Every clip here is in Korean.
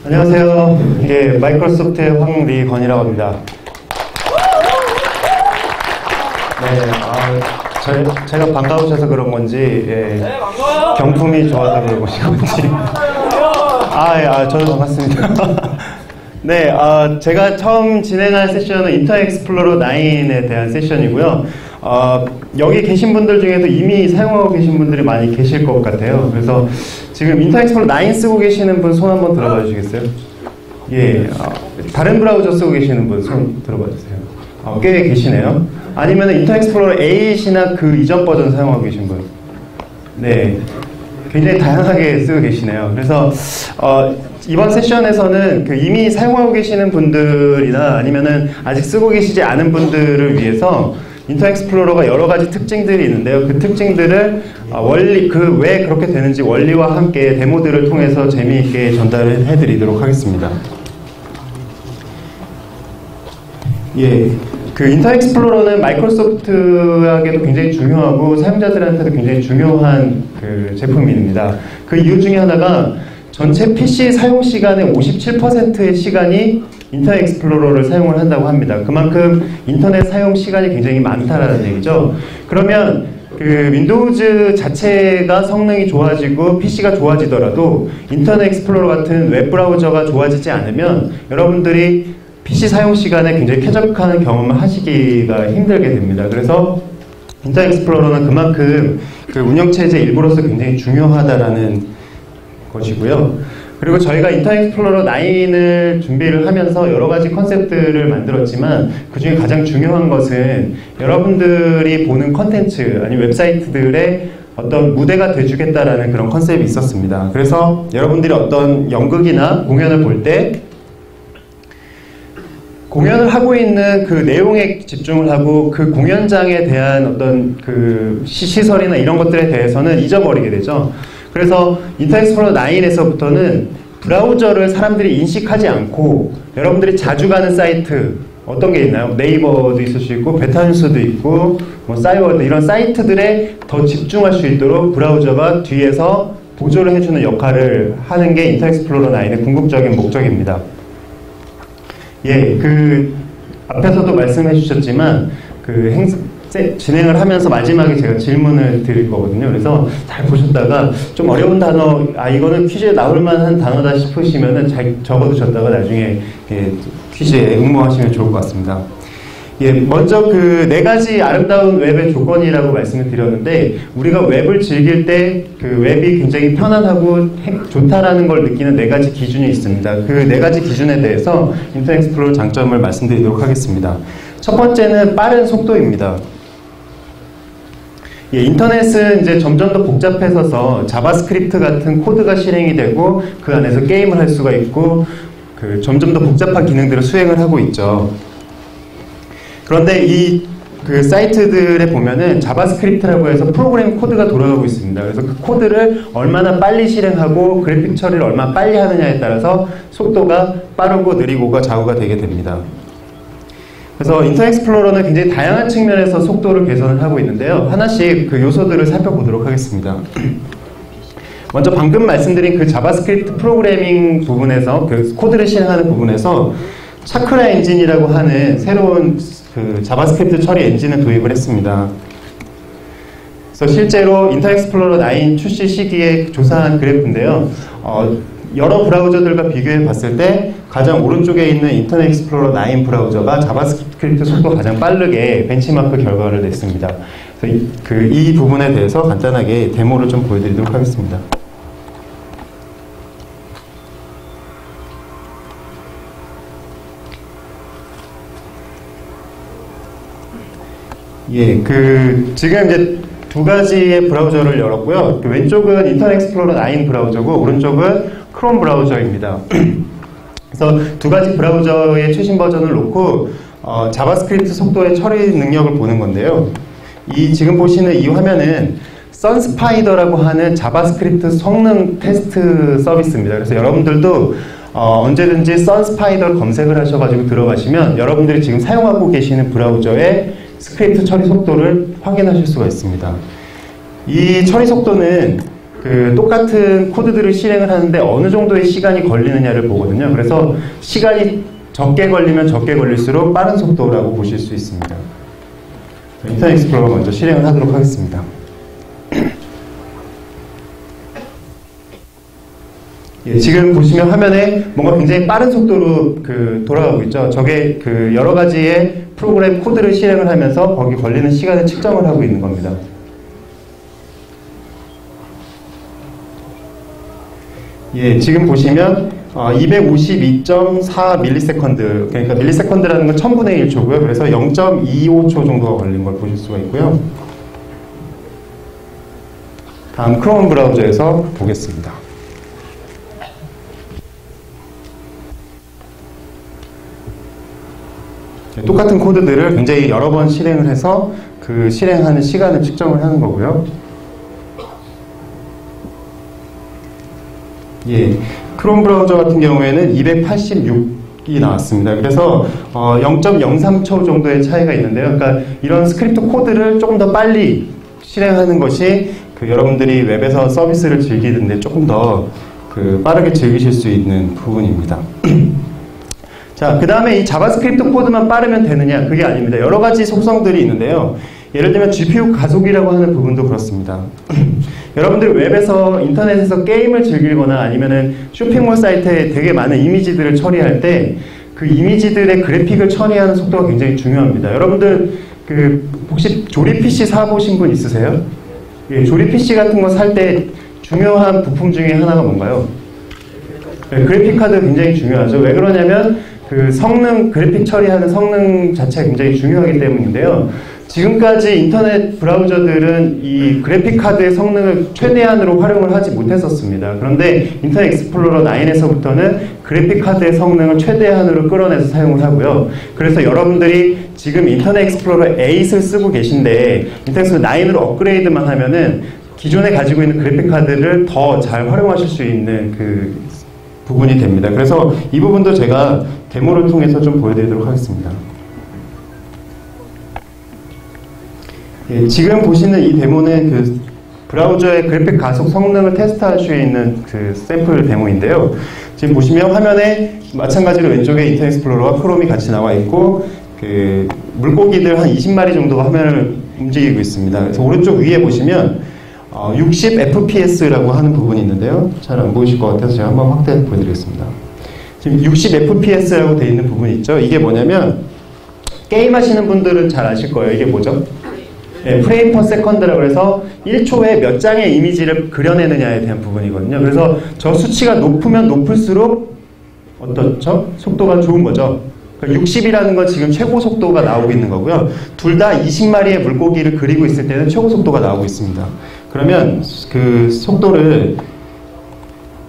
안녕하세요. 예, 마이크로소프트의 황리건이라고 합니다. 네, 제가 반가우셔서 그런 건지, 예, 경품이 좋아서 그런 것인 건지. 저도 반갑습니다. 네, 제가 처음 진행할 세션은 인터넷 익스플로러 9에 대한 세션이고요. 여기 계신 분들 중에도 이미 사용하고 계신 분들이 많이 계실 것 같아요. 그래서 지금 인터넷 익스플로러 9 쓰고 계시는 분 손 한번 들어봐 주시겠어요? 예, 다른 브라우저 쓰고 계시는 분 손 들어봐 주세요. 꽤 계시네요. 아니면 인터넷 익스플로러 8이나 그 이전 버전 사용하고 계신 분? 네, 굉장히 다양하게 쓰고 계시네요. 그래서 이번 세션에서는 이미 사용하고 계시는 분들이나 아니면은 아직 쓰고 계시지 않은 분들을 위해서 인터넷 익스플로러가 여러 가지 특징들이 있는데요. 그 특징들을 왜 그렇게 되는지 원리와 함께 데모들을 통해서 재미있게 전달을 해드리도록 하겠습니다. 예, 인터넷 익스플로러는 마이크로소프트에게도 굉장히 중요하고 사용자들한테도 굉장히 중요한 제품입니다. 그 이유 중에 하나가 전체 PC 사용 시간의 57%의 시간이 인터넷 익스플로러를 사용을 한다고 합니다. 그만큼 인터넷 사용 시간이 굉장히 많다라는 얘기죠. 그러면 윈도우즈 자체가 성능이 좋아지고 PC가 좋아지더라도 인터넷 익스플로러 같은 웹브라우저가 좋아지지 않으면 여러분들이 PC 사용 시간에 굉장히 쾌적한 경험을 하시기가 힘들게 됩니다. 그래서 인터넷 익스플로러는 그만큼 운영체제 일부로서 굉장히 중요하다라는 것이고요. 그리고 저희가 인터넷 익스플로러 9을 준비를 하면서 여러 가지 컨셉들을 만들었지만 그 중에 가장 중요한 것은 여러분들이 보는 컨텐츠 아니면 웹사이트들의 어떤 무대가 돼주겠다라는 그런 컨셉이 있었습니다. 그래서 여러분들이 어떤 연극이나 공연을 볼 때 공연을 하고 있는 그 내용에 집중을 하고 그 공연장에 대한 어떤 시설이나 이런 것들에 대해서는 잊어버리게 되죠. 그래서 인터넷 익스플로러 9에서부터는 브라우저를 사람들이 인식하지 않고 여러분들이 자주 가는 사이트 어떤 게 있나요? 네이버도 있을 수 있고 베타뉴스도 있고 싸이월드 이런 사이트들에 더 집중할 수 있도록 브라우저가 뒤에서 보조를 해주는 역할을 하는 게 인터넷 익스플로러 9의 궁극적인 목적입니다. 예, 앞에서도 말씀해 주셨지만 진행을 하면서 마지막에 제가 질문을 드릴 거거든요. 그래서 잘 보셨다가 좀 어려운 단어, 이거는 퀴즈에 나올 만한 단어다 싶으시면은 잘 적어두셨다가 나중에 퀴즈에 응모하시면 좋을 것 같습니다. 예, 먼저 4가지 아름다운 웹의 조건이라고 말씀을 드렸는데 우리가 웹을 즐길 때 웹이 굉장히 편안하고 좋다라는 걸 느끼는 4가지 기준이 있습니다. 그 4가지 기준에 대해서 인터넷 익스플로러 장점을 말씀드리도록 하겠습니다. 첫 번째는 빠른 속도입니다. 예, 인터넷은 이제 점점 더 복잡해져서 자바스크립트 같은 코드가 실행이 되고 그 안에서 게임을 할 수가 있고 점점 더 복잡한 기능들을 수행을 하고 있죠. 그런데 이 사이트들에 보면은 자바스크립트라고 해서 프로그램 코드가 돌아가고 있습니다. 그래서 그 코드를 얼마나 빨리 실행하고 그래픽 처리를 얼마나 빨리 하느냐에 따라서 속도가 빠르고 느리고가 좌우가 되게 됩니다. 그래서 인터넷 익스플로러는 굉장히 다양한 측면에서 속도를 개선을 하고 있는데요. 하나씩 그 요소들을 살펴보도록 하겠습니다. 먼저 방금 말씀드린 자바스크립트 프로그래밍 부분에서 코드를 실행하는 부분에서 차크라 엔진이라고 하는 새로운 자바스크립트 처리 엔진을 도입을 했습니다. 그래서 실제로 인터넷 익스플로러 9 출시 시기에 조사한 그래프인데요. 여러 브라우저들과 비교해 봤을 때 가장 오른쪽에 있는 인터넷 익스플로러 9 브라우저가 자바스크립트 속도 가장 빠르게 벤치마크 결과를 냈습니다. 그래서 이 부분에 대해서 간단하게 데모를 좀 보여드리도록 하겠습니다. 예, 지금 이제 2가지의 브라우저를 열었고요. 왼쪽은 인터넷 익스플로러 9 브라우저고 오른쪽은 크롬 브라우저입니다. 그래서 2가지 브라우저의 최신 버전을 놓고 자바스크립트 속도의 처리 능력을 보는 건데요. 지금 보시는 이 화면은 선스파이더라고 하는 자바스크립트 성능 테스트 서비스입니다. 그래서 여러분들도 언제든지 선스파이더를 검색을 하셔가지고 들어가시면 여러분들이 지금 사용하고 계시는 브라우저의 스크립트 처리 속도를 확인하실 수가 있습니다. 이 처리 속도는 그 똑같은 코드들을 실행을 하는데 어느 정도의 시간이 걸리느냐를 보거든요. 그래서 시간이 적게 걸리면 적게 걸릴수록 빠른 속도라고 보실 수 있습니다. 인터넷 익스플로러 먼저 실행을 하도록 하겠습니다. 예, 지금 보시면 화면에 뭔가 굉장히 빠른 속도로 돌아가고 있죠. 저게 여러 가지의 프로그램 코드를 실행을 하면서 거기 걸리는 시간을 측정을 하고 있는 겁니다. 예, 지금 보시면 252.4ms, 그러니까 밀리세컨드라는 건 1000분의 1초고요. 그래서 0.25초 정도가 걸린 걸 보실 수가 있고요. 다음 크롬 브라우저에서 보겠습니다. 똑같은 코드들을 굉장히 여러 번 실행을 해서 그 실행하는 시간을 측정을 하는 거고요. 예, 크롬 브라우저 같은 경우에는 286이 나왔습니다. 그래서 0.03초 정도의 차이가 있는데요. 그러니까 이런 스크립트 코드를 조금 더 빨리 실행하는 것이 여러분들이 웹에서 서비스를 즐기는데 조금 더 빠르게 즐기실 수 있는 부분입니다. 자, 그 다음에 이 자바스크립트 코드만 빠르면 되느냐? 그게 아닙니다. 여러 가지 속성들이 있는데요. 예를 들면 GPU 가속이라고 하는 부분도 그렇습니다. 여러분들이 웹에서 인터넷에서 게임을 즐기거나 아니면은 쇼핑몰 사이트에 되게 많은 이미지들을 처리할 때 그 이미지들의 그래픽을 처리하는 속도가 굉장히 중요합니다. 여러분들 혹시 조립 PC 사보신 분 있으세요? 예, 조립 PC 같은 거 살 때 중요한 부품 중에 하나가 뭔가요? 예, 그래픽 카드 굉장히 중요하죠. 왜 그러냐면 그래픽 처리하는 성능 자체가 굉장히 중요하기 때문인데요. 지금까지 인터넷 브라우저들은 이 그래픽 카드의 성능을 최대한으로 활용을 하지 못했었습니다. 그런데 인터넷 익스플로러 9에서부터는 그래픽 카드의 성능을 최대한으로 끌어내서 사용을 하고요. 그래서 여러분들이 지금 인터넷 익스플로러 8을 쓰고 계신데 인터넷 익스플로러 9으로 업그레이드만 하면은 기존에 가지고 있는 그래픽 카드를 더 잘 활용하실 수 있는 부분이 됩니다. 그래서 이 부분도 제가 데모를 통해서 좀 보여드리도록 하겠습니다. 예, 지금 보시는 이 데모는 브라우저의 그래픽 가속 성능을 테스트할 수 있는 샘플 데모인데요. 지금 보시면 화면에 마찬가지로 왼쪽에 인터넷 익스플로러와 크롬이 같이 나와 있고 물고기들 한 20마리 정도가 화면을 움직이고 있습니다. 그래서 오른쪽 위에 보시면 60 fps라고 하는 부분이 있는데요. 잘 안 보이실 것 같아서 제가 한번 확대해서 보여드리겠습니다. 지금 60 fps라고 되어 있는 부분이 있죠. 이게 뭐냐면 게임 하시는 분들은 잘 아실 거예요. 이게 뭐죠? 네, 프레임 퍼 세컨드라고 해서 1초에 몇 장의 이미지를 그려내느냐에 대한 부분이거든요. 그래서 저 수치가 높으면 높을수록 어떻죠? 속도가 좋은 거죠. 60이라는 건 지금 최고 속도가 나오고 있는 거고요. 둘 다 20마리의 물고기를 그리고 있을 때는 최고 속도가 나오고 있습니다. 그러면 속도를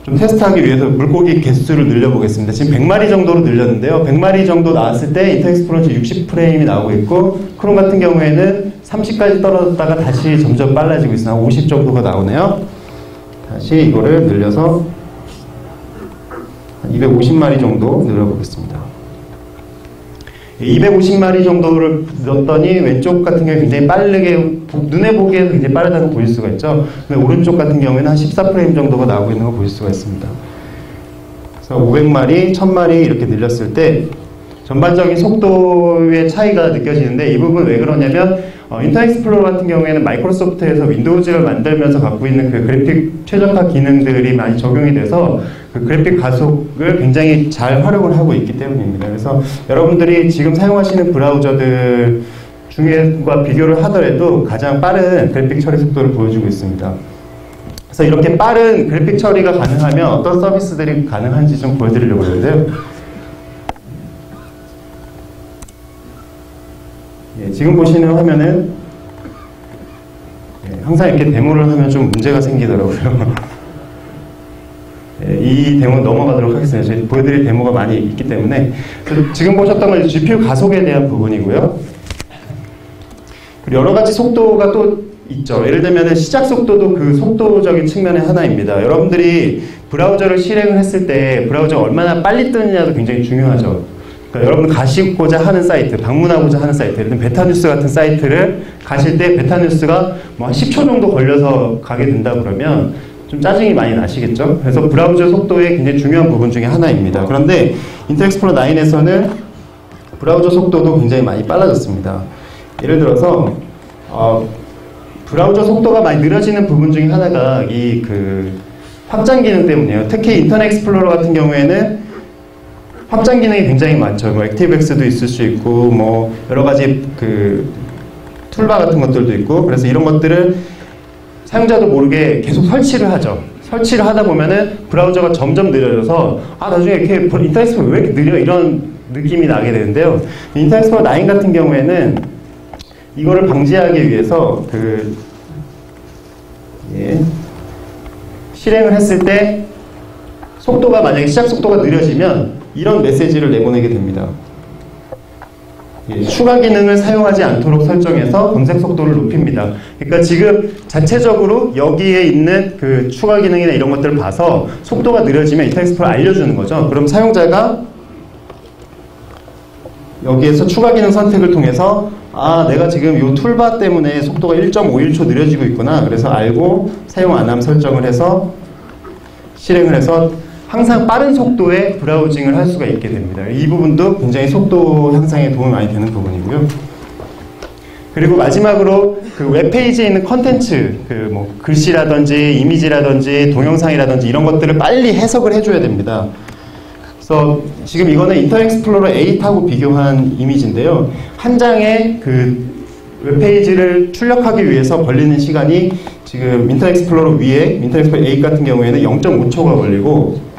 좀 테스트하기 위해서 물고기 개수를 늘려보겠습니다. 지금 100마리 정도로 늘렸는데요. 100마리 정도 나왔을 때 인터넷 익스플로러 60프레임이 나오고 있고 크롬 같은 경우에는 30까지 떨어졌다가 다시 점점 빨라지고 있어요. 50 정도가 나오네요. 다시 이거를 늘려서 250마리 정도 늘려보겠습니다. 250마리 정도를 넣었더니 왼쪽 같은 경우에 굉장히 빠르게 눈에 보기에는 굉장히 빠르다고 보일 수가 있죠. 근데 오른쪽 같은 경우에는 한 14프레임 정도가 나오고 있는 거 보실 수가 있습니다. 그래서 500마리, 1000마리 이렇게 늘렸을 때 전반적인 속도의 차이가 느껴지는데 이 부분 왜 그러냐면 인터넷 익스플로러 같은 경우에는 마이크로소프트에서 윈도우즈를 만들면서 갖고 있는 그래픽 최적화 기능들이 많이 적용이 돼서 그래픽 가속을 굉장히 잘 활용을 하고 있기 때문입니다. 그래서 여러분들이 지금 사용하시는 브라우저들 중에과 비교를 하더라도 가장 빠른 그래픽 처리 속도를 보여주고 있습니다. 그래서 이렇게 빠른 그래픽 처리가 가능하면 어떤 서비스들이 가능한지 좀 보여드리려고 하는데요. 예, 지금 보시는 화면은 항상 이렇게 데모를 하면 좀 문제가 생기더라고요. 예, 이 데모 넘어가도록 하겠습니다. 저희 보여드릴 데모가 많이 있기 때문에 지금 보셨던 건 GPU 가속에 대한 부분이고요. 그리고 여러 가지 속도가 또 있죠. 예를 들면 시작 속도도 그 속도적인 측면의 하나입니다. 여러분들이 브라우저를 실행을 했을 때 브라우저가 얼마나 빨리 뜨느냐도 굉장히 중요하죠. 그러니까 여러분 가시고자 하는 사이트, 방문하고자 하는 사이트, 예를 들면 베타뉴스 같은 사이트를 가실 때 베타뉴스가 뭐 한 10초 정도 걸려서 가게 된다 그러면 좀 짜증이 많이 나시겠죠? 그래서 브라우저 속도의 굉장히 중요한 부분 중에 하나입니다. 그런데 인터넷 익스플로러 9에서는 브라우저 속도도 굉장히 많이 빨라졌습니다. 예를 들어서 브라우저 속도가 많이 느려지는 부분 중에 하나가 이 확장 기능 때문이에요. 특히 인터넷 익스플로러 같은 경우에는 확장 기능이 굉장히 많죠. 뭐 액티브엑스도 있을 수 있고 뭐 여러 가지 툴바 같은 것들도 있고, 그래서 이런 것들을 사용자도 모르게 계속 설치를 하죠. 설치를 하다 보면은 브라우저가 점점 느려져서 나중에 이렇게 인터넷 익스플로러 왜 이렇게 느려, 이런 느낌이 나게 되는데요. 인터넷 익스플로러 9 같은 경우에는 이거를 방지하기 위해서 실행을 했을 때 속도가 만약에 시작 속도가 느려지면 이런 메시지를 내보내게 됩니다. 추가 기능을 사용하지 않도록 설정해서 검색 속도를 높입니다. 그러니까 지금 자체적으로 여기에 있는 추가 기능이나 이런 것들을 봐서 속도가 느려지면 인터넷 익스플로러 알려주는 거죠. 그럼 사용자가 여기에서 추가 기능 선택을 통해서 내가 지금 이 툴바 때문에 속도가 1.51초 느려지고 있구나. 그래서 알고 사용 안 함 설정을 해서 실행을 해서 항상 빠른 속도의 브라우징을 할 수가 있게 됩니다. 이 부분도 굉장히 속도 향상에 도움이 많이 되는 부분이고요. 그리고 마지막으로 웹페이지에 있는 컨텐츠, 뭐 글씨라든지 이미지라든지 동영상이라든지 이런 것들을 빨리 해석을 해줘야 됩니다. 그래서 지금 이거는 인터넷 익스플로러 8하고 비교한 이미지인데요. 한 장의 웹페이지를 출력하기 위해서 걸리는 시간이 지금 인터넷 익스플로러 위에 인터넷 익스플로러 8 같은 경우에는 0.5초가 걸리고,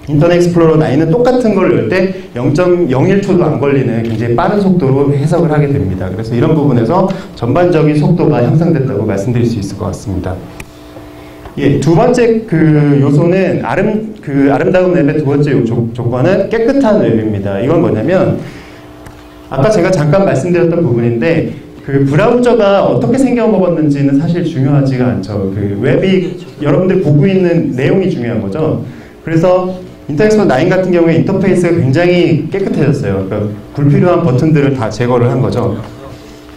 인터넷 익스플로러 9은 똑같은 걸 열 때 0.01초도 안 걸리는 굉장히 빠른 속도로 해석을 하게 됩니다. 그래서 이런 부분에서 전반적인 속도가 향상됐다고 말씀드릴 수 있을 것 같습니다. 두 번째 요소는 아름다운 웹의 두 번째 조건은 깨끗한 웹입니다. 이건 뭐냐면 아까 제가 잠깐 말씀드렸던 부분인데 브라우저가 어떻게 생겨먹었는지는 사실 중요하지가 않죠. 웹이 여러분들 보고 있는 내용이 중요한 거죠. 그래서 인터넷 익스플로러 9 같은 경우에 인터페이스가 굉장히 깨끗해졌어요. 그러니까 불필요한 버튼들을 다 제거를 한 거죠.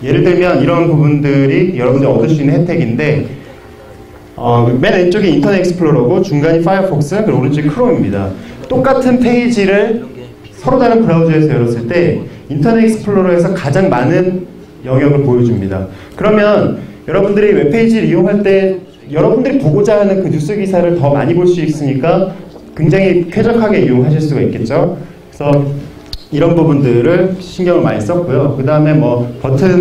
예를 들면 이런 부분들이 여러분들이 얻을 수 있는 혜택인데 맨 왼쪽이 인터넷 익스플로러고 중간이 파이어폭스, 그리고 오른쪽이 크롬입니다. 똑같은 페이지를 서로 다른 브라우저에서 열었을 때 인터넷 익스플로러에서 가장 많은 영역을 보여줍니다. 그러면 여러분들이 웹페이지를 이용할 때 여러분들이 보고자 하는 뉴스 기사를 더 많이 볼 수 있으니까 굉장히 쾌적하게 이용하실 수가 있겠죠. 그래서 이런 부분들을 신경을 많이 썼고요. 그 다음에 뭐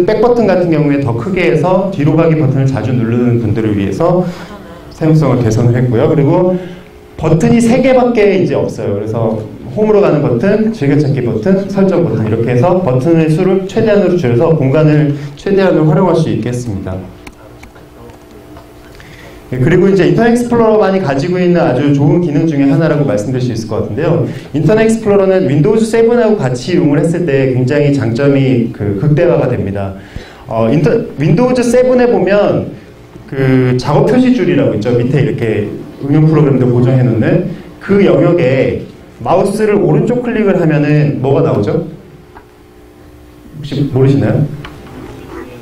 백 버튼 같은 경우에 더 크게 해서 뒤로 가기 버튼을 자주 누르는 분들을 위해서 사용성을 개선을 했고요. 그리고 버튼이 3개밖에 이제 없어요. 그래서 홈으로 가는 버튼, 즐겨찾기 버튼, 설정 버튼, 이렇게 해서 버튼의 수를 최대한으로 줄여서 공간을 최대한으로 활용할 수 있게 했습니다. 그리고 이제 인터넷 익스플로러만이 가지고 있는 아주 좋은 기능 중에 하나라고 말씀드릴 수 있을 것 같은데요. 인터넷 익스플로러는 윈도우즈 7하고 같이 이용을 했을 때 굉장히 장점이 극대화가 됩니다. 윈도우즈 7에 보면 작업 표시줄이라고 있죠. 밑에 이렇게 응용 프로그램들 고정해 놓는 그 영역에 마우스를 오른쪽 클릭을 하면은 뭐가 나오죠? 혹시 모르시나요?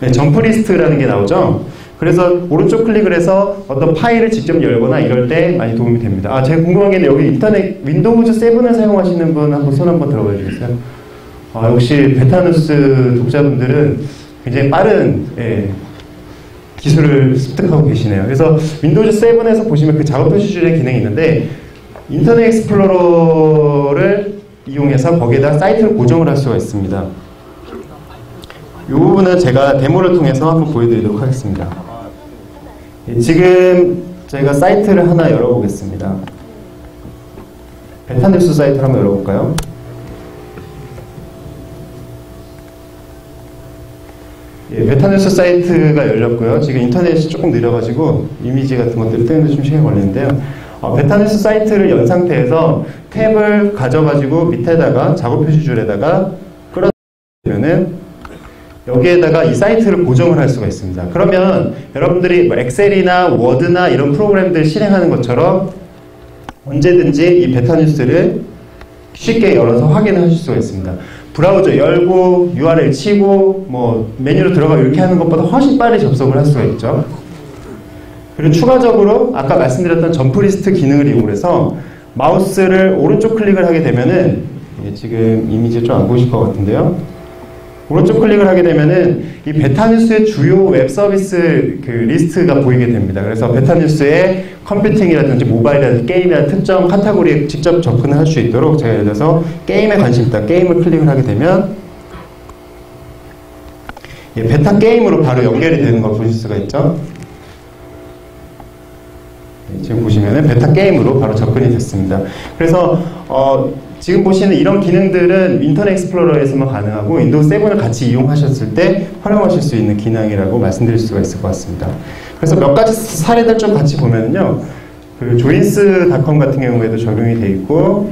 네, 점프 리스트라는 게 나오죠. 그래서 오른쪽 클릭을 해서 어떤 파일을 직접 열거나 이럴 때 많이 도움이 됩니다. 제가 궁금한 게 있는데 여기 인터넷 윈도우즈 7을 사용하시는 분 한번 손 한번 들어봐 주시겠어요? 역시 베타뉴스 독자분들은 굉장히 빠른 기술을 습득하고 계시네요. 그래서 윈도우즈 7에서 보시면 작업 표시줄의 기능이 있는데 인터넷 익스플로러를 이용해서 거기에다 사이트를 고정을 할 수가 있습니다. 이 부분은 제가 데모를 통해서 한번 보여드리도록 하겠습니다. 지금 저희가 사이트를 하나 열어보겠습니다. 베타뉴스 사이트를 한번 열어볼까요? 베타뉴스 사이트가 열렸고요. 지금 인터넷이 조금 느려가지고 이미지 같은 것들이 뜨는데 좀 시간이 걸리는데요. 베타뉴스 사이트를 연 상태에서 탭을 가져가지고 밑에다가 작업 표시줄에다가 끌어들이면은 여기에다가 이 사이트를 고정을 할 수가 있습니다. 그러면 여러분들이 뭐 엑셀이나 워드나 이런 프로그램들 실행하는 것처럼 언제든지 이 베타뉴스를 쉽게 열어서 확인을 하실 수가 있습니다. 브라우저 열고 URL 치고 뭐 메뉴로 들어가 이렇게 하는 것보다 훨씬 빨리 접속을 할 수가 있죠. 그리고 추가적으로 아까 말씀드렸던 점프리스트 기능을 이용해서 마우스를 오른쪽 클릭을 하게 되면은 지금 이미지 좀 안 보이실 것 같은데요. 오른쪽 클릭을 하게 되면은 이 베타뉴스의 주요 웹 서비스 그 리스트가 보이게 됩니다. 그래서 베타뉴스의 컴퓨팅이라든지 모바일이라든지 게임이라든지 특정 카테고리에 직접 접근을 할 수 있도록 제가 예를 들어서 게임에 관심 있다. 게임을 클릭을 하게 되면 베타 게임으로 바로 연결이 되는 걸 보실 수가 있죠. 지금 보시면은 베타 게임으로 바로 접근이 됐습니다. 그래서 지금 보시는 이런 기능들은 인터넷 익스플로러에서만 가능하고 윈도우 7을 같이 이용하셨을 때 활용하실 수 있는 기능이라고 말씀드릴 수가 있을 것 같습니다. 그래서 몇 가지 사례들 좀 같이 보면요. 그 조인스닷컴 같은 경우에도 적용이 돼 있고,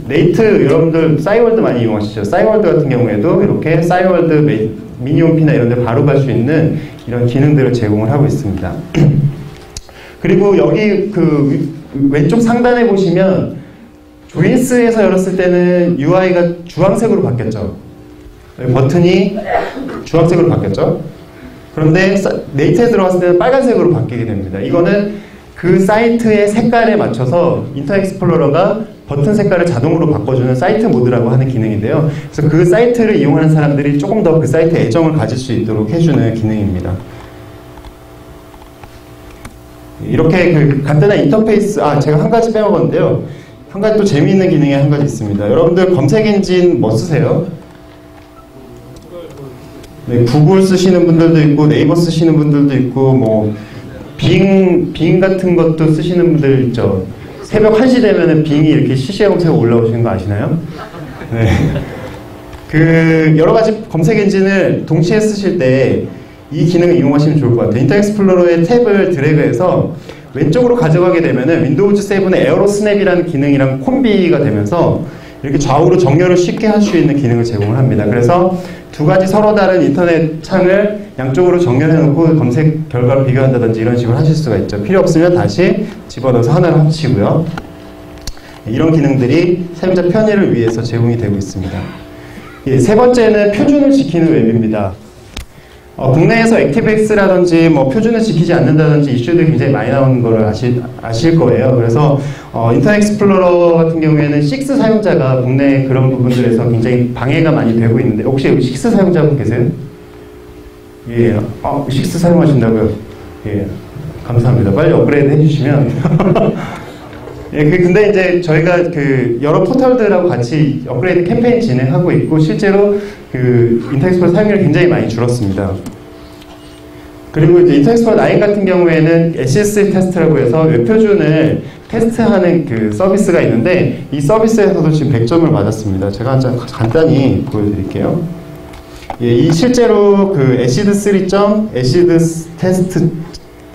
레이트 여러분들 싸이월드 많이 이용하시죠. 싸이월드 같은 경우에도 이렇게 싸이월드 미니홈피나 이런 데 바로 갈 수 있는 이런 기능들을 제공을 하고 있습니다. 그리고 여기 그 왼쪽 상단에 보시면 조인스에서 열었을 때는 UI가 주황색으로 바뀌었죠. 버튼이 주황색으로 바뀌었죠. 그런데 네이트에 들어갔을 때는 빨간색으로 바뀌게 됩니다. 이거는 그 사이트의 색깔에 맞춰서 인터넷 익스플로러가 버튼 색깔을 자동으로 바꿔주는 사이트 모드라고 하는 기능인데요. 그래서 그 사이트를 이용하는 사람들이 조금 더 그 사이트에 애정을 가질 수 있도록 해주는 기능입니다. 이렇게 그 간단한 인터페이스, 제가 한 가지 빼먹었는데요. 한 가지 또 재미있는 기능이 한 가지 있습니다. 여러분들 검색 엔진 뭐 쓰세요? 네, 구글 쓰시는 분들도 있고 네이버 쓰시는 분들도 있고 뭐 빙 같은 것도 쓰시는 분들 있죠. 새벽 1시 되면은 빙이 이렇게 실시간 검색어 올라오시는 거 아시나요? 네. 그 여러 가지 검색 엔진을 동시에 쓰실 때 이 기능을 이용하시면 좋을 것 같아요. 인터넷 익스플로러의 탭을 드래그해서 왼쪽으로 가져가게 되면은 윈도우즈 7의 에어로 스냅이라는 기능이랑 콤비가 되면서 이렇게 좌우로 정렬을 쉽게 할 수 있는 기능을 제공을 합니다. 그래서 두 가지 서로 다른 인터넷 창을 양쪽으로 정렬해 놓고 검색 결과를 비교한다든지 이런 식으로 하실 수가 있죠. 필요 없으면 다시 집어넣어서 하나를 합치고요. 이런 기능들이 사용자 편의를 위해서 제공이 되고 있습니다. 세 번째는 표준을 지키는 웹입니다. 국내에서 액티브엑스라든지 뭐 표준을 지키지 않는다든지 이슈들이 굉장히 많이 나오는 걸 아실 거예요. 그래서 인터넷 익스플로러 같은 경우에는 6 사용자가 국내 그런 부분들에서 굉장히 방해가 많이 되고 있는데 혹시 6 사용자분 계세요? 예, 6 사용하신다고요? 예, 감사합니다. 빨리 업그레이드 해주시면. 예, 근데 이제 저희가 그 여러 포털들하고 같이 업그레이드 캠페인 진행하고 있고 실제로 그 인터넷 익스플로러 사용률이 굉장히 많이 줄었습니다. 그리고 이제 인터넷 익스플로러 9 같은 경우에는 SSL 테스트라고 해서 웹표준을 테스트하는 그 서비스가 있는데 이 서비스에서도 지금 100점을 받았습니다. 제가 간단히 보여드릴게요. 예, 이 실제로 그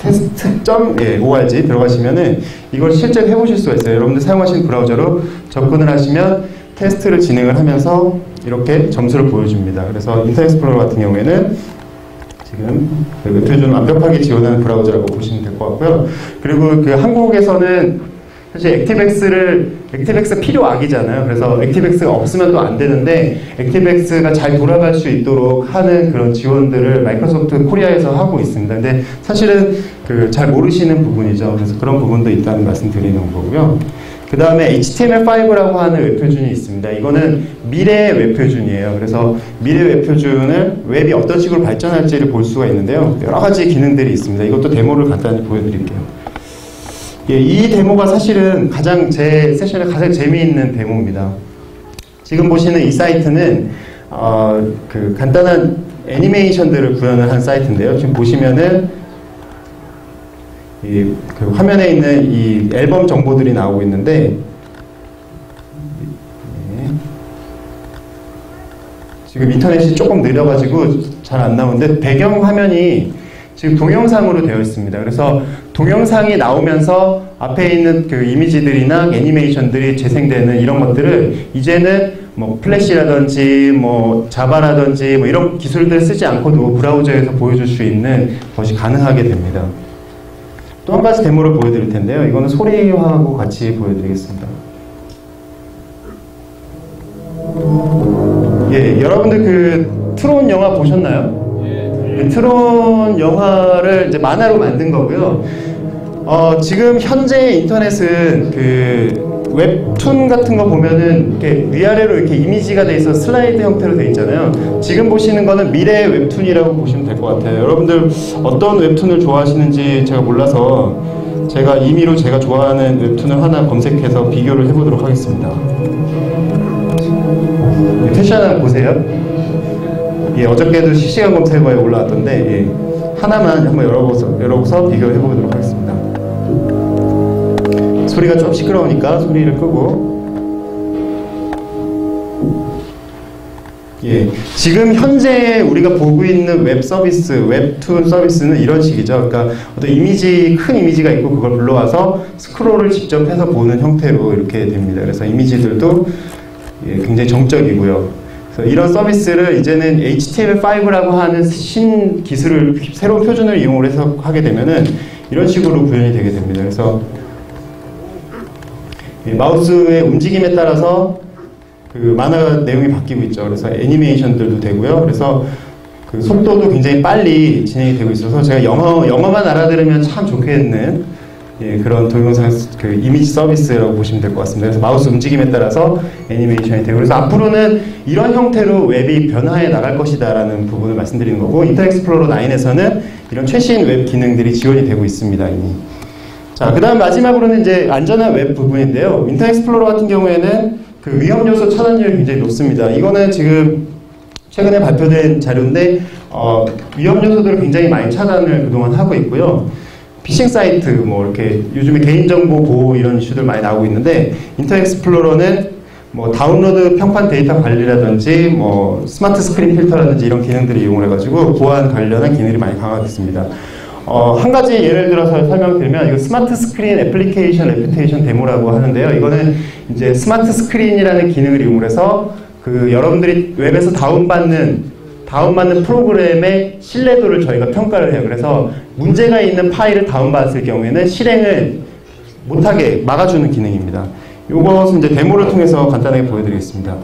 acid3.test.org 들어가시면은 이걸 실제로 해보실 수가 있어요. 여러분들 사용하시는 브라우저로 접근을 하시면 테스트를 진행을 하면서 이렇게 점수를 보여줍니다. 그래서 인터넷 익스플로러 같은 경우에는 지금 웹표준 완벽하게 지원하는 브라우저라고 보시면 될 것 같고요. 그리고 그 한국에서는 사실 액티브엑스 필요악이잖아요. 그래서 액티브엑스가 없으면 또 안 되는데 액티브엑스가 잘 돌아갈 수 있도록 하는 그런 지원들을 마이크로소프트 코리아에서 하고 있습니다. 근데 사실은 그 잘 모르시는 부분이죠. 그래서 그런 부분도 있다는 말씀 드리는 거고요. 그 다음에 HTML5라고 하는 웹표준이 있습니다. 이거는 미래의 웹표준이에요. 그래서 미래 웹표준을 웹이 어떤 식으로 발전할지를 볼 수가 있는데요. 여러 가지 기능들이 있습니다. 이것도 데모를 간단히 보여드릴게요. 예, 이 데모가 사실은 제 세션에 가장 재미있는 데모입니다. 지금 보시는 이 사이트는 그 간단한 애니메이션들을 구현을 한 사이트인데요. 지금 보시면은 그 화면에 있는 이 앨범 정보들이 나오고 있는데 지금 인터넷이 조금 느려가지고 잘 안 나오는데 배경 화면이 지금 동영상으로 되어 있습니다. 그래서 동영상이 나오면서 앞에 있는 그 이미지들이나 애니메이션들이 재생되는 이런 것들을 이제는 뭐 플래시라든지 뭐 자바라든지 뭐 이런 기술들을 쓰지 않고도 브라우저에서 보여줄 수 있는 것이 가능하게 됩니다. 또 한 가지 데모를 보여드릴 텐데요. 이거는 소리하고 같이 보여드리겠습니다. 예, 여러분들 그 트론 영화 보셨나요? 그 트론 영화를 이제 만화로 만든 거고요. 지금 현재 인터넷은 그 웹툰 같은 거 보면은 이렇게 위아래로 이렇게 이미지가 돼 있어 슬라이드 형태로 돼 있잖아요. 지금 보시는 거는 미래 웹툰이라고 보시면 될 것 같아요. 여러분들 어떤 웹툰을 좋아하시는지 제가 몰라서 제가 임의로 제가 좋아하는 웹툰을 하나 검색해서 비교를 해보도록 하겠습니다. 패션 하나 보세요. 예, 어저께도 실시간 검색어에 올라왔던데 예, 하나만 한번 열어보서 비교를 해보도록 하겠습니다. 소리가 좀 시끄러우니까 소리를 끄고. 예, 지금 현재 우리가 보고 있는 웹 서비스, 웹툰 서비스는 이런 식이죠. 그러니까 어떤 이미지, 큰 이미지가 있고 그걸 불러와서 스크롤을 직접 해서 보는 형태로 이렇게 됩니다. 그래서 이미지들도 예, 굉장히 정적이고요. 그래서 이런 서비스를 이제는 HTML5라고 하는 신 기술을, 새로운 표준을 이용해서 하게 되면은 이런 식으로 구현이 되게 됩니다. 그래서 마우스의 움직임에 따라서 그 만화 내용이 바뀌고 있죠. 그래서 애니메이션들도 되고요. 그래서 그 속도도 굉장히 빨리 진행이 되고 있어서 제가 영어만 알아들으면 참 좋겠는 예, 그런 동영상 그 이미지 서비스라고 보시면 될 것 같습니다. 그래서 마우스 움직임에 따라서 애니메이션이 되고, 그래서 앞으로는 이런 형태로 웹이 변화해 나갈 것이다라는 부분을 말씀드리는 거고, 인터넷 익스플로러 9에서는 이런 최신 웹 기능들이 지원이 되고 있습니다, 이미. 자, 그 다음 마지막으로는 이제 안전한 웹 부분인데요. 인터넷 익스플로러 같은 경우에는 그 위험 요소 차단율이 굉장히 높습니다. 이거는 지금 최근에 발표된 자료인데, 위험 요소들을 굉장히 많이 차단을 그동안 하고 있고요. 피싱 사이트, 뭐 이렇게 요즘에 개인정보 보호 이런 이슈들 많이 나오고 있는데, 인터넷 익스플로러는 뭐 다운로드 평판 데이터 관리라든지 뭐 스마트 스크린 필터라든지 이런 기능들을 이용을 해가지고 보안 관련한 기능이 많이 강화됐습니다. 한 가지 예를 들어서 설명드리면, 이거 스마트 스크린 애플리케이션 레퓨테이션 데모라고 하는데요. 이거는 이제 스마트 스크린이라는 기능을 이용해서 그 여러분들이 웹에서 다운받는 프로그램의 신뢰도를 저희가 평가를 해요. 그래서 문제가 있는 파일을 다운받았을 경우에는 실행을 못하게 막아주는 기능입니다. 이것은 이제 데모를 통해서 간단하게 보여드리겠습니다.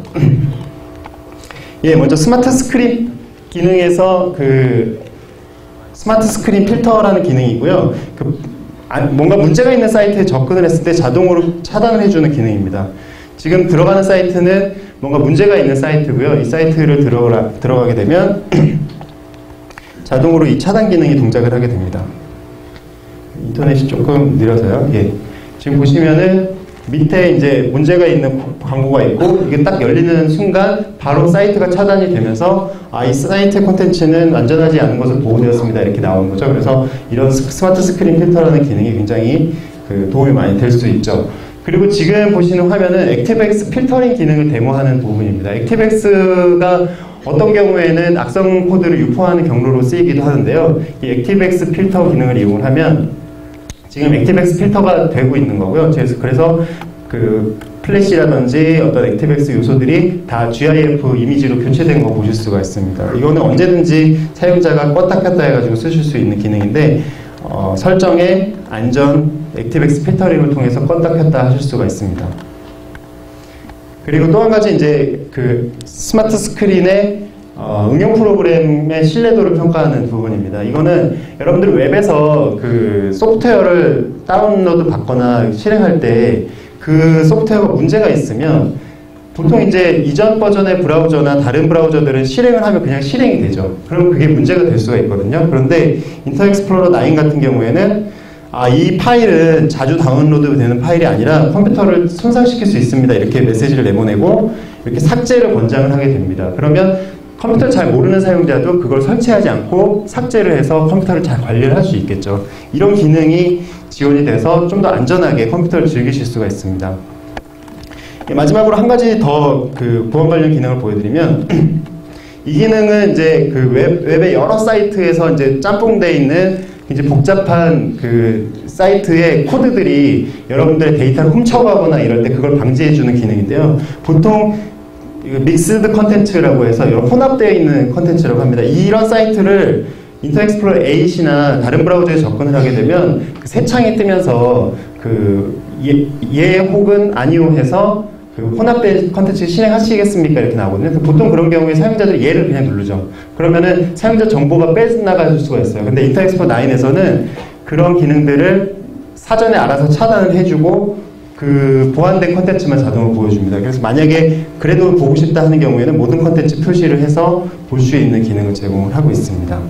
예, 먼저 스마트 스크린 기능에서 그 스마트 스크린 필터라는 기능이 있고요. 뭔가 문제가 있는 사이트에 접근을 했을 때 자동으로 차단을 해주는 기능입니다. 지금 들어가는 사이트는 뭔가 문제가 있는 사이트고요. 이 사이트를 들어가게 되면 자동으로 이 차단 기능이 동작을 하게 됩니다. 인터넷이 조금 느려서요. 예. 지금 보시면은 밑에 이제 문제가 있는 광고가 있고, 이게 딱 열리는 순간 바로 사이트가 차단이 되면서 이 사이트의 콘텐츠는 안전하지 않은 것으로 보호되었습니다, 이렇게 나오는 거죠. 그래서 이런 스마트 스크린 필터라는 기능이 굉장히 그 도움이 많이 될 수 있죠. 그리고 지금 보시는 화면은 액티브엑스 필터링 기능을 데모하는 부분입니다. 액티브엑스가 어떤 경우에는 악성 코드를 유포하는 경로로 쓰이기도 하는데요. 이 액티브엑스 필터 기능을 이용하면 지금 액티브엑스 필터가 되고 있는 거고요. 그래서 그 플래시라든지 어떤 액티브엑스 요소들이 다 GIF 이미지로 교체된 거 보실 수가 있습니다. 이거는 언제든지 사용자가 껐다 켰다 해가지고 쓰실 수 있는 기능인데, 설정에 안전 액티브엑스 필터링을 통해서 껐다 켰다 하실 수가 있습니다. 그리고 또 한 가지 이제 그 스마트 스크린의 응용 프로그램의 신뢰도를 평가하는 부분입니다. 이거는 여러분들 웹에서 그 소프트웨어를 다운로드 받거나 실행할 때 그 소프트웨어가 문제가 있으면 보통 이제 이전 버전의 브라우저나 다른 브라우저들은 실행을 하면 그냥 실행이 되죠. 그럼 그게 문제가 될 수가 있거든요. 그런데 인터넷 익스플로러 9 같은 경우에는 이 파일은 자주 다운로드 되는 파일이 아니라 컴퓨터를 손상시킬 수 있습니다, 이렇게 메시지를 내보내고 이렇게 삭제를 권장을 하게 됩니다. 그러면 컴퓨터를 잘 모르는 사용자도 그걸 설치하지 않고 삭제를 해서 컴퓨터를 잘 관리를 할 수 있겠죠. 이런 기능이 지원이 돼서 좀 더 안전하게 컴퓨터를 즐기실 수가 있습니다. 마지막으로 한 가지 더 그 보안 관련 기능을 보여드리면, 이 기능은 이제 그 웹의 여러 사이트에서 이제 짬뽕되어 있는 이제 복잡한 그 사이트의 코드들이 여러분들의 데이터를 훔쳐가거나 이럴 때 그걸 방지해주는 기능인데요. 보통 믹스드 컨텐츠라고 해서 혼합되어 있는 컨텐츠라고 합니다. 이런 사이트를 인터넷 익스플로러 8이나 다른 브라우저에 접근을 하게 되면 그 새 창이 뜨면서 그 예 혹은 아니요 해서 그 혼합된 컨텐츠 실행하시겠습니까? 이렇게 나오거든요. 보통 그런 경우에 사용자들이 예를 그냥 누르죠. 그러면은 사용자 정보가 빼나갈 수가 있어요. 근데 인터넷 익스플로러 9에서는 그런 기능들을 사전에 알아서 차단을 해주고 그 보완된 컨텐츠만 자동으로 보여줍니다. 그래서 만약에 그래도 보고 싶다 하는 경우에는 모든 컨텐츠 표시를 해서 볼 수 있는 기능을 제공을 하고 있습니다.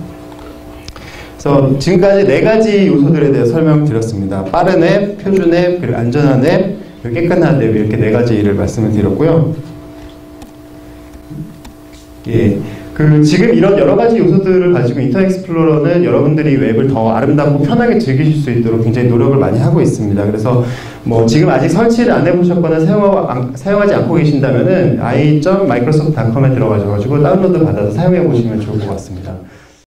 그래서 지금까지 4가지 요소들에 대해 설명드렸습니다. 빠른 앱, 표준 앱, 그리고 안전한 앱, 그리고 깨끗한 앱, 이렇게 4가지를 말씀을 드렸고요. 예. 지금 이런 여러 가지 요소들을 가지고 인터넷 익스플로러는 여러분들이 웹을 더 아름답고 편하게 즐기실 수 있도록 굉장히 노력을 많이 하고 있습니다. 그래서 뭐 지금 아직 설치를 안 해보셨거나 사용하지 않고 계신다면은 i.microsoft.com에 들어가셔가지고 다운로드 받아서 사용해 보시면 좋을 것 같습니다.